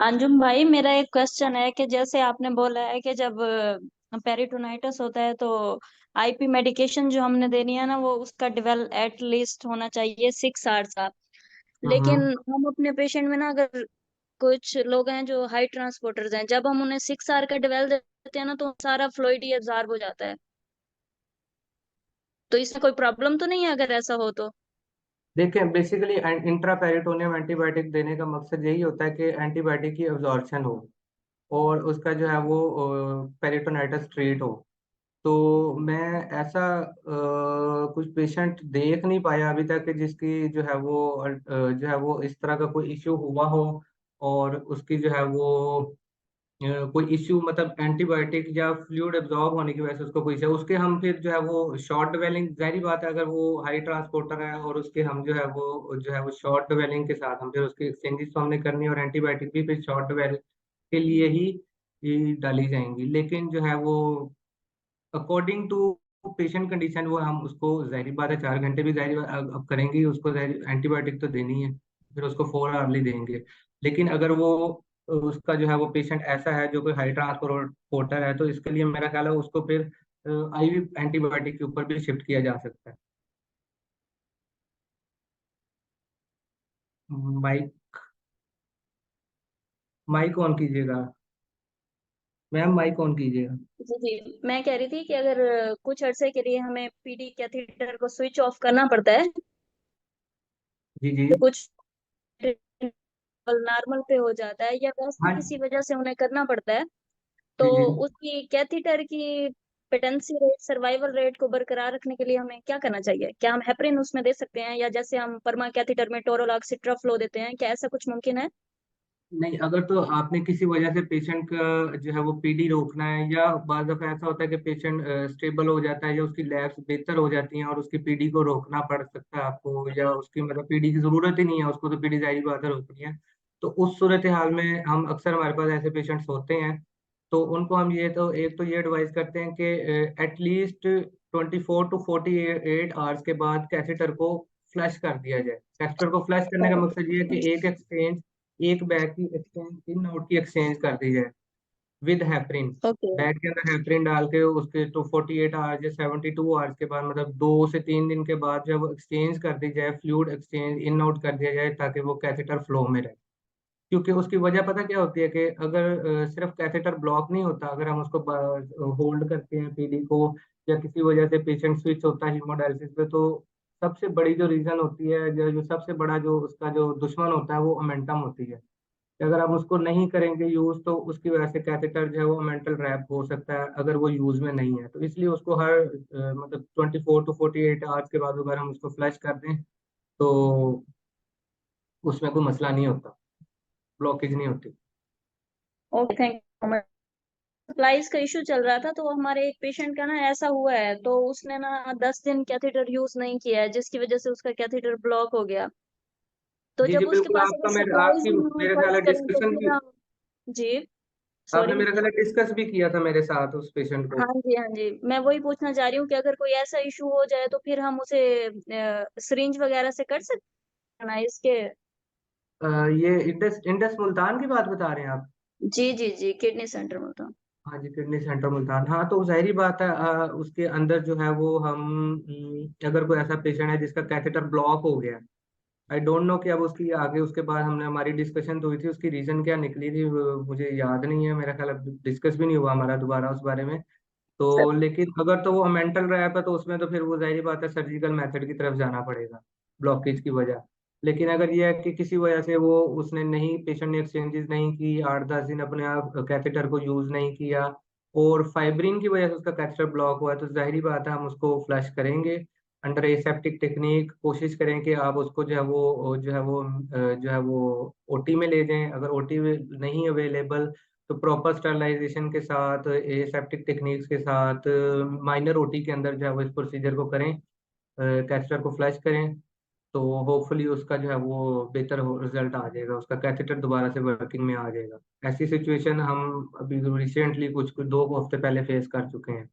अंजुम भाई, मेरा एक क्वेश्चन है कि जैसे आपने बोला है कि जब पेरिटोनाइटिस होता है तो आईपी मेडिकेशन जो हमने देनी है ना, वो उसका डिवेल एटलीस्ट होना चाहिए 6 आवर्स का। लेकिन हम्म। हम अपने पेशेंट में ना, अगर कुछ लोग हैं जो हाई ट्रांसपोर्टर्स हैं, जब हम उन्हें 6 आवर का डिवेल देते हैं ना तो सारा फ्लूइड ही एब्जॉर्ब हो जाता है। तो इसमें कोई प्रॉब्लम तो नहीं है अगर ऐसा हो तो? देखिए, बेसिकली इंट्रापेरिटोनियम एंटीबायोटिक देने का मकसद यही होता है कि एंटीबायोटिक की अब्जॉर्प्शन हो और उसका जो है वो पेरिटोनाइटिस ट्रीट हो। तो मैं ऐसा कुछ पेशेंट देख नहीं पाया अभी तक कि जिसकी जो है वो इस तरह का कोई इश्यू हुआ हो और उसकी जो है वो कोई इश्यू मतलब एंटीबायोटिक या फ्लूइड एब्जॉर्ब होने की वजह से उसको कोई इश्यू उसके हम फिर जो है वो शॉर्ट डवेलिंग, जाहिर बात है अगर वो हाई ट्रांसपोर्टर है और उसके हम जो है वो शॉर्ट डवेलिंग के साथ हम फिर उसकी एक्सचेंजेस तो हमने करनी है और एंटीबायोटिक भी फिर शॉर्ट डवेलिंग के लिए ही डाली जाएंगी। लेकिन जो है वो अकॉर्डिंग टू पेशेंट कंडीशन वो हम उसको जाहिर बात है 4 घंटे भी जाहिर अब करेंगे ही, उसको एंटीबायोटिक तो देनी है, फिर उसको 4 आवरली देंगे। लेकिन अगर वो उसका जो है वो पेशेंट ऐसा है जो कोई हाई ट्रांसपोर्टर है तो इसके लिए मेरा ख्याल है उसको फिर आईवी एंटीबायोटिक के ऊपर भी शिफ्ट किया जा सकता है। माइक माइक ऑन कीजिएगा मैम, माइक ऑन कीजिएगा। जी जी, मैं कह रही थी कि अगर कुछ अरसे के लिए हमें पीडी कैथेटर को स्विच ऑफ करना पड़ता है, जी जी। तो कुछ नॉर्मल पे हो जाता है या वैसे हाँ किसी वजह से उन्हें करना पड़ता है, तो जी जी। उसकी कैथीटर की पेटेंसी रेट, सर्वाइवल रेट को बरकरार रखने के लिए हमें क्या करना चाहिए? क्या हम हेपरिन उसमें दे सकते हैं, या जैसे हम परमा कैथीटर में टोरोलॉक सिट्राफ्लो देते हैं, क्या ऐसा कुछ मुमकिन है? नहीं, अगर तो आपने किसी वजह से पेशेंट का जो है वो पीडी रोकना है या बार दफा ऐसा होता है कि पेशेंट स्टेबल हो जाता है या उसकी लैब्स बेहतर हो जाती हैं और उसकी पीडी को रोकना पड़ सकता है आपको, या उसकी मतलब पीडी की जरूरत ही नहीं है उसको, तो पीडी जाहिर बात है रोकनी है। तो उस सूरत हाल में हम अक्सर हमारे पास ऐसे पेशेंट्स होते हैं, तो उनको हम ये तो एक तो ये एडवाइस करते हैं कि एटलीस्ट 24 to 48 आवर्स के बाद कैथेटर को फ्लश कर दिया जाए। कैथेटर को फ्लश करने का मकसद ये है कि एक बैग की एक्सचेंज, इन आउट की एक्सचेंज कर दी जाए विद हेपरिन। ओके बैग के अंदर हेपरिन डाल के उसके तो 48 आवर्स या 72 आवर्स के बाद, मतलब 2 से 3 दिन के बाद जब वो एक्सचेंज कर दी जाए, फ्लूइड एक्सचेंज इन आउट कर दिया जाए, ताकि वो कैथेटर फ्लो में रहे। क्योंकि उसकी वजह पता क्या होती है कि अगर सिर्फ कैथेटर ब्लॉक नहीं होता, अगर हम उसको होल्ड करते हैं पीडी को, या किसी वजह से पेशेंट स्विच होता है हीमोडायलिसिस पे, तो सबसे बड़ी जो रीजन होती है, जो सबसे बड़ा जो उसका जो दुश्मन होता है, वो मोमेंटम होती है। कि अगर आप उसको नहीं करेंगे यूज, तो उसकी वजह से कैथेटर जो है वो मेंटल रैप हो सकता है अगर वो यूज में नहीं है। तो इसलिए उसको हर मतलब 24 to 48 आवर्स के बाद अगर हम उसको फ्लश कर दें, तो उसमें कोई मसला नहीं होता, ब्लॉकेज नहीं होती। Okay, thank you. सप्लाईज का इशू चल रहा था, तो हमारे एक पेशेंट का ना ऐसा हुआ है, तो उसने ना 10 दिन कैथेटर यूज नहीं किया है, जिसकी वजह से उसका कैथेटर ब्लॉक हो गया। तो जी जी जब उसके बिल्कुल, पास अगर आपका मेरे सप्लाईज आपकी हम मेरे ख्याल खर्च है करें तो डिस्कशन फिर भी, हम। जी, आपने सॉरी। मेरे ख्याल है डिस्कस भी किया था मेरे साथ उस पेशेंट को। हाँ जी, हाँ जी, मैं वही पूछना चाह रही हूँ कि अगर कोई ऐसा इशू हो जाए तो फिर हम उसे सिरिंज वगैरह से कर सकते हैं ना इसके। ये इंडस इंडस मुल्तान की बात बता रहे हैं आप? जी जी जी, किडनी सेंटर में तो। हाँ जी, किडनी सेंटर मुल्तान। हाँ, तो जाहिर बात है, उसके अंदर जो है वो हम अगर कोई ऐसा पेशेंट है जिसका कैथेटर ब्लॉक हो गया, आई डोंट नो कि अब उसकी आगे उसके बाद हमने हमारी डिस्कशन तो हुई थी, उसकी रीजन क्या निकली थी वो मुझे याद नहीं है, मेरा ख्याल अब डिस्कस भी नहीं हुआ हमारा दोबारा उस बारे में। तो लेकिन अगर तो वो मेंटल रैप है, तो उसमें तो फिर वो जाहिर बात है सर्जिकल मेथड की तरफ जाना पड़ेगा ब्लॉकेज की वजह। लेकिन अगर ये है कि किसी वजह से वो उसने नहीं, पेशेंट ने एक्सचेंजेस नहीं की, 8-10 दिन अपने आप कैथेटर को यूज नहीं किया, और फाइब्रिन की वजह से उसका कैथेटर ब्लॉक हुआ है, तो जाहिर बात है हम उसको फ्लश करेंगे अंडर एसेप्टिक टेक्निक। कोशिश करें कि आप उसको जो है वो ओटी में ले जाएं। अगर ओटी नहीं अवेलेबल, तो प्रॉपर स्टरलाइजेशन के साथ, एसेप्टिक टेक्निक्स के साथ, माइनर ओटी के अंदर जो है वो इस प्रोसीजर को करें, कैथेटर को फ्लश करें, तो होपफुली उसका जो है वो बेहतर रिजल्ट आ जाएगा, उसका कैथेटर दोबारा से वर्किंग में आ जाएगा। ऐसी सिचुएशन हम अभी रिसेंटली कुछ 2 हफ्ते पहले फेस कर चुके हैं।